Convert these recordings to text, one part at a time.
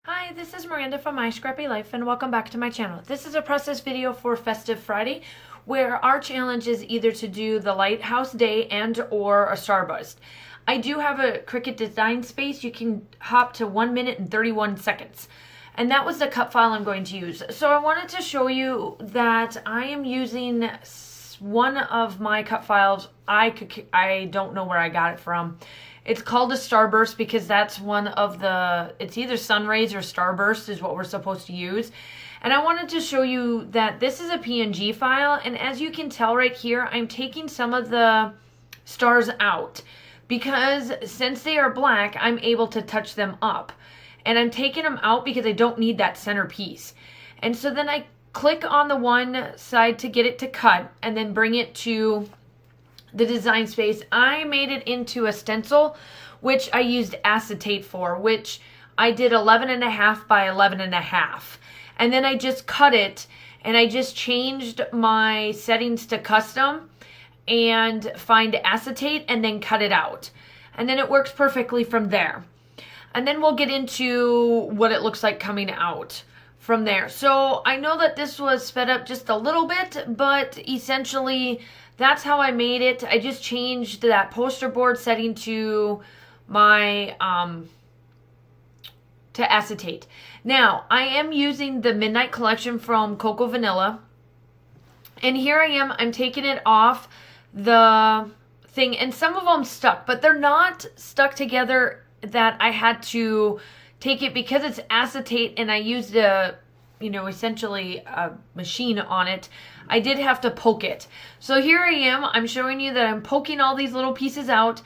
Hi, this is Miranda from My Scrappy Life and welcome back to my channel. This is a process video for Festive Friday where our challenge is either to do the Lighthouse Day and or a Starburst. I do have a Cricut design space. You can hop to 1 minute and 31 seconds. And that was the cut file I'm going to use. So I wanted to show you that I am using one of my cut files. I don't know where I got it from. It's called a Starburst because that's one of it's either sun rays or Starburst is what we're supposed to use. And I wanted to show you that this is a PNG file, and as you can tell right here, I'm taking some of the stars out because since they are black, I'm able to touch them up. And I'm taking them out because I don't need that center piece. And so then I click on the one side to get it to cut and then bring it to the design space. I made it into a stencil, which I used acetate for, which I did 11.5 by 11.5. And then I just cut it and I just changed my settings to custom and find acetate and then cut it out. And then it works perfectly from there. And then we'll get into what it looks like coming out from there. So I know that this was sped up just a little bit, but essentially that's how I made it. I just changed that poster board setting to my to acetate. Now I am using the Midnight Collection from Cocoa Vanilla, and here I am. I'm taking it off the thing, and some of them stuck, but they're not stuck together that I had to take it because it's acetate and I used essentially a machine on it. I did have to poke it. So here I am. I'm showing you that I'm poking all these little pieces out,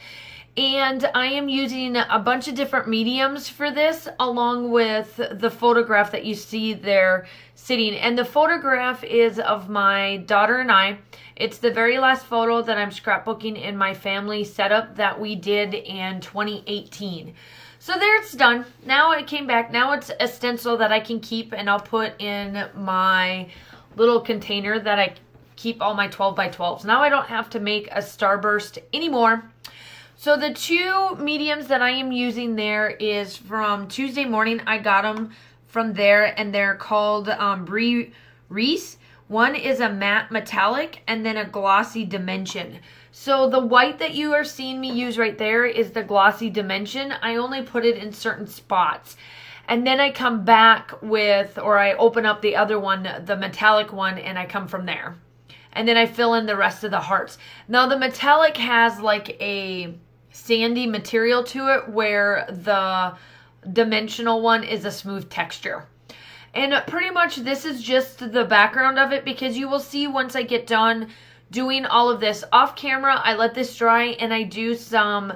and I am using a bunch of different mediums for this along with the photograph that you see there sitting. And the photograph is of my daughter and I. It's the very last photo that I'm scrapbooking in my family setup that we did in 2018. So there, it's done. Now it came back. Now it's a stencil that I can keep, and I'll put in my little container that I keep all my 12 by 12s. Now I don't have to make a Starburst anymore. So the two mediums that I am using there is from Tuesday Morning. I got them from there, and they're called Brie Reese. One is a matte metallic and then a glossy dimension. So the white that you are seeing me use right there is the glossy dimension. I only put it in certain spots. And then I come back with, or I open up the other one, the metallic one, and I come from there. And then I fill in the rest of the hearts. Now the metallic has like a sandy material to it, where the dimensional one is a smooth texture. And pretty much this is just the background of it, because you will see once I get done doing all of this off camera, I let this dry and I do some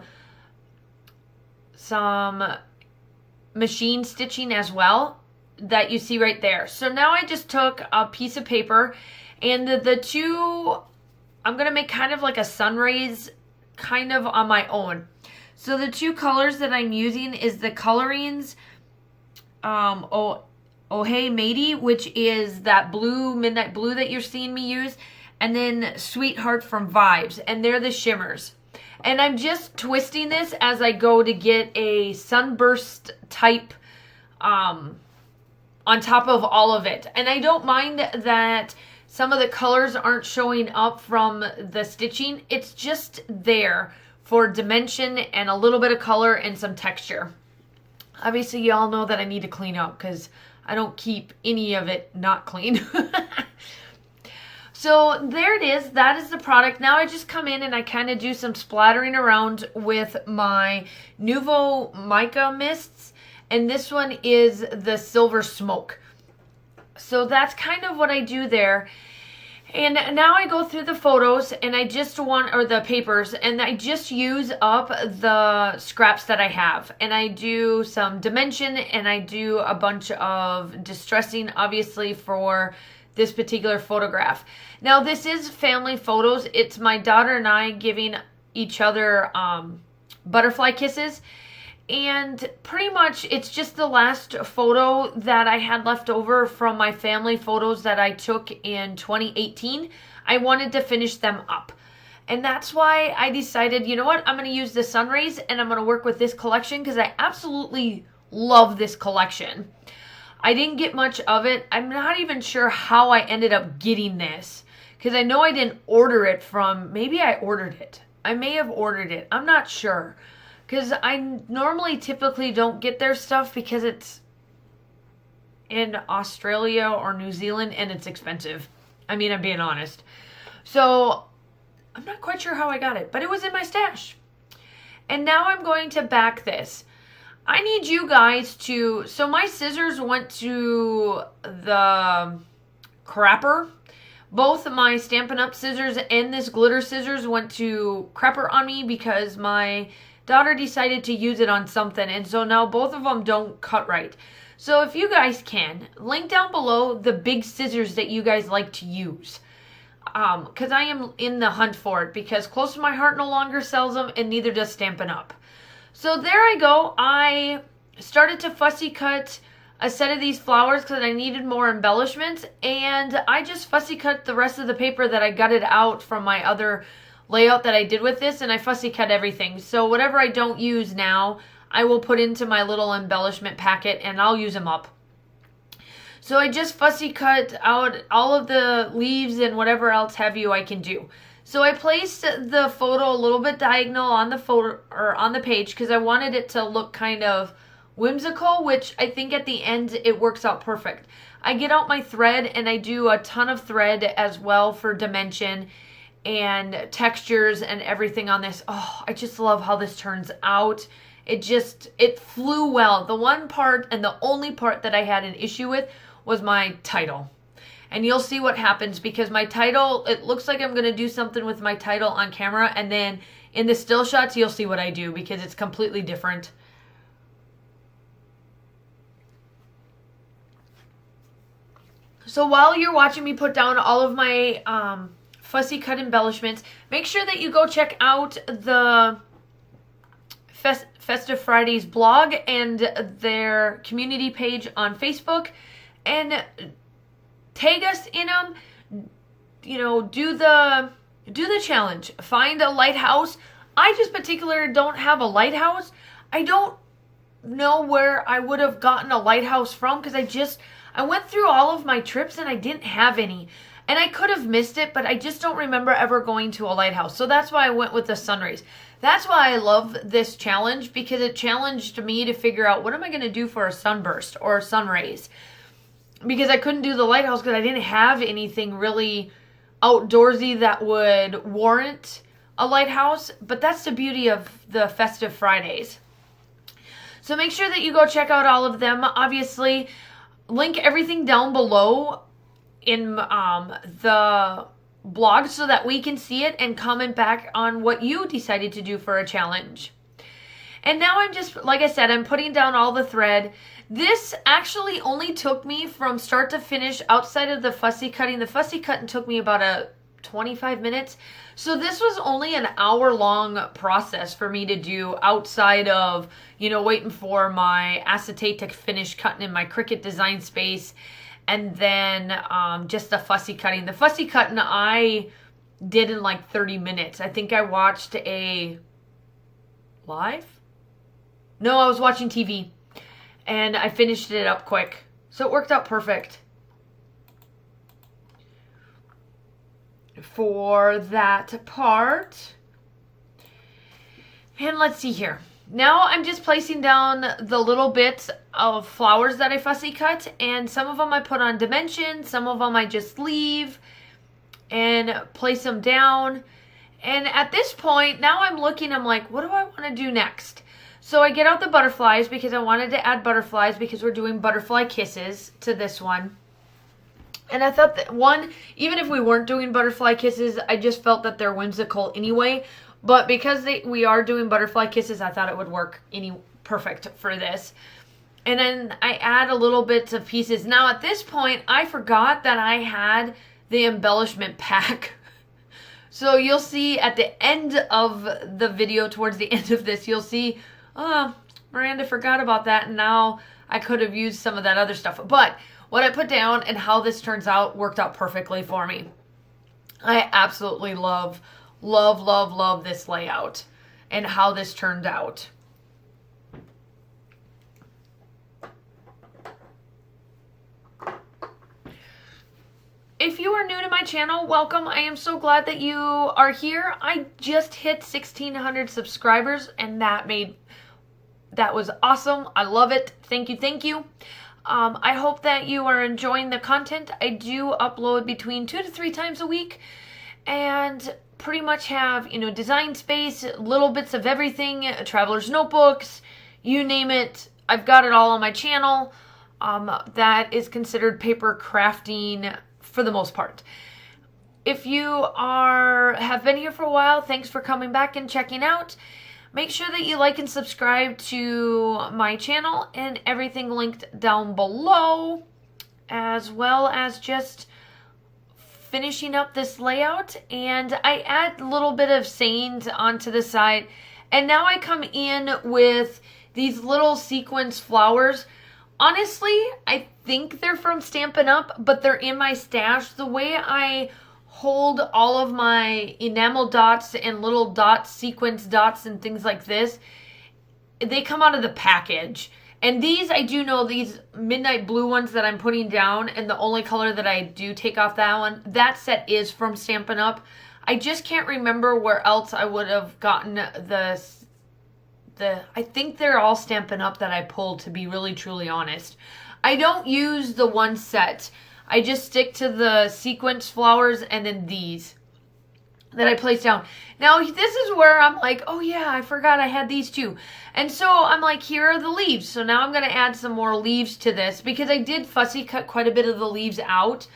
machine stitching as well that you see right there. So now I just took a piece of paper, and the two, I'm going to make kind of like a sun rays kind of on my own. So the two colors that I'm using is the colorings Oh Hey Matey, which is that blue, midnight blue that you're seeing me use, and then Sweetheart from Vibes, and they're the shimmers. And I'm just twisting this as I go to get a sunburst type on top of all of it. And I don't mind that some of the colors aren't showing up from the stitching. It's just there for dimension and a little bit of color and some texture. Obviously, you all know that I need to clean up because I don't keep any of it not clean. So there it is. That is the product. Now I just come in and I kind of do some splattering around with my Nuvo mica mists. And this one is the Silver Smoke. So that's kind of what I do there. And now I go through the photos and I just or the papers, and I just use up the scraps that I have. And I do some dimension, and I do a bunch of distressing, obviously, for this particular photograph. Now this is family photos. It's my daughter and I giving each other butterfly kisses. And pretty much it's just the last photo that I had left over from my family photos that I took in 2018. I wanted to finish them up. And that's why I decided, you know what, I'm going to use the sun rays and I'm going to work with this collection because I absolutely love this collection. I didn't get much of it. I'm not even sure how I ended up getting this, because I know I didn't order it from, maybe I ordered it. I may have ordered it. I'm not sure, because I normally typically don't get their stuff because it's in Australia or New Zealand and it's expensive. I mean, I'm being honest. So I'm not quite sure how I got it, but it was in my stash. And now I'm going to back this. I need you guys to, so my scissors went to the crapper. Both my Stampin' Up! Scissors and this glitter scissors went to crapper on me because my daughter decided to use it on something. And so now both of them don't cut right. So if you guys can, link down below the big scissors that you guys like to use. Because I am in the hunt for it, because Close to My Heart no longer sells them, and neither does Stampin' Up! So there I go. I started to fussy cut a set of these flowers because I needed more embellishments, and I just fussy cut the rest of the paper that I gutted out from my other layout that I did with this, and I fussy cut everything. So whatever I don't use now, I will put into my little embellishment packet, and I'll use them up. So I just fussy cut out all of the leaves and whatever else have you I can do. So I placed the photo a little bit diagonal on the photo or on the page because I wanted it to look kind of whimsical, which I think at the end it works out perfect. I get out my thread and I do a ton of thread as well for dimension and textures and everything on this. Oh, I just love how this turns out. It flew well. The one part and the only part that I had an issue with was my title. And you'll see what happens because my title, it looks like I'm going to do something with my title on camera. And then in the still shots, you'll see what I do because it's completely different. So while you're watching me put down all of my fussy cut embellishments, make sure that you go check out the Festive Fridays blog and their community page on Facebook, and tag us in them. You know, do the challenge. Find a lighthouse. I just particularly don't have a lighthouse. I don't know where I would have gotten a lighthouse from because I went through all of my trips and I didn't have any. And I could have missed it, but I just don't remember ever going to a lighthouse. So that's why I went with the sun rays. That's why I love this challenge, because it challenged me to figure out what am I going to do for a sunburst or sun rays. Because I couldn't do the lighthouse because I didn't have anything really outdoorsy that would warrant a lighthouse. But that's the beauty of the Festive Fridays. So make sure that you go check out all of them. Obviously, link everything down below in the blog so that we can see it and comment back on what you decided to do for a challenge. And now I'm just, like I said, I'm putting down all the thread. This actually only took me from start to finish outside of the fussy cutting. The fussy cutting took me about 25 minutes. So this was only an hour-long process for me to do outside of, waiting for my acetate to finish cutting in my Cricut design space. And then just the fussy cutting. The fussy cutting I did in like 30 minutes. I think I watched a live? No, I was watching TV. And I finished it up quick. So it worked out perfect for that part. And let's see here. Now I'm just placing down the little bits of flowers that I fussy cut, and some of them I put on dimension, some of them I just leave and place them down. And at this point, now I'm like, what do I want to do next? So I get out the butterflies because I wanted to add butterflies because we're doing butterfly kisses to this one. And I thought that even if we weren't doing butterfly kisses, I just felt that they're whimsical anyway. But because we are doing butterfly kisses, I thought it would work perfect for this. And then I add a little bits of pieces. Now at this point, I forgot that I had the embellishment pack. So you'll see at the end of the video, towards the end of this, you'll see, oh, Miranda forgot about that. And now I could have used some of that other stuff. But what I put down and how this turns out worked out perfectly for me. I absolutely love this layout and how this turned out. are new to my channel, welcome. I am so glad that you are here. I just hit 1,600 subscribers, and that was awesome. I love it. Thank you, thank you. I hope that you are enjoying the content. I do upload between 2 to 3 times a week, and pretty much have, design space, little bits of everything, traveler's notebooks, you name it. I've got it all on my channel. That is considered paper crafting for the most part. If you have been here for a while, thanks for coming back and checking out. Make sure that you like and subscribe to my channel, and everything linked down below, as well as just finishing up this layout. And I add a little bit of sayings onto the side, and now I come in with these little sequence flowers. Honestly, I think they're from Stampin' Up, but they're in my stash. The way I hold all of my enamel dots and little dots, sequence dots and things like this, they come out of the package. And these, I do know, these midnight blue ones that I'm putting down, and the only color that I do take off that one, that set is from Stampin' Up. I just can't remember where else I would have gotten I think they're all Stampin' Up that I pulled, to be really truly honest. I don't use the one set. I just stick to the sequence flowers and then these that I place down. Now, this is where I'm like, oh yeah, I forgot I had these too. And so I'm like, here are the leaves. So now I'm going to add some more leaves to this, because I did fussy cut quite a bit of the leaves out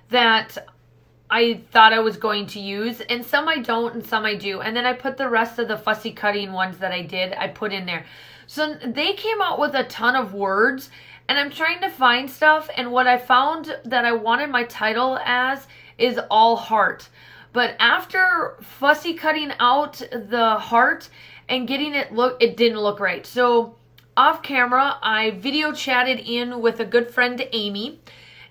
that I thought I was going to use. And some I don't and some I do. And then I put the rest of the fussy cutting ones that I put in there. So they came out with a ton of words. And I'm trying to find stuff, and what I found that I wanted my title as is all heart. But after fussy cutting out the heart and getting it it didn't look right. So off camera, I video chatted in with a good friend, Amy,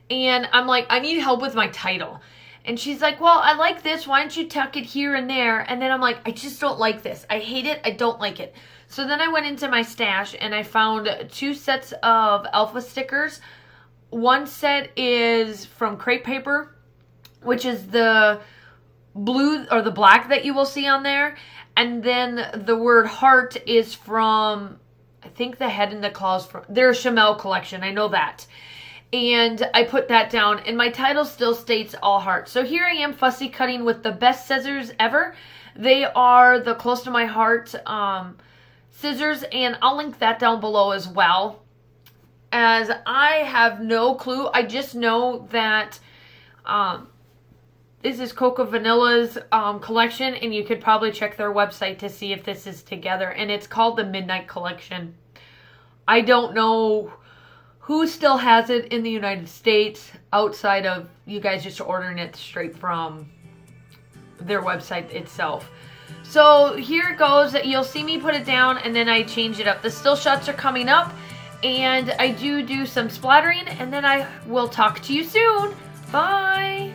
and I'm like, I need help with my title. And she's like, well, I like this. Why don't you tuck it here and there? And then I'm like, I just don't like this. I hate it. I don't like it. So then I went into my stash and I found 2 sets of alpha stickers. One set is from crepe paper, which is the blue or the black that you will see on there. And then the word heart is from, I think, the head and the claws from their Chamel collection. I know that. And I put that down, and my title still states all heart. So here I am fussy cutting with the best scissors ever. They are the close to my heart scissors, and I'll link that down below as well, as I have no clue. I just know that this is Coco Vanilla's collection, and you could probably check their website to see if this is together, and it's called the Midnight Collection. I don't know who still has it in the United States outside of you guys just ordering it straight from their website itself. So here it goes. You'll see me put it down, and then I change it up. The still shots are coming up, and I do some splattering, and then I will talk to you soon. Bye!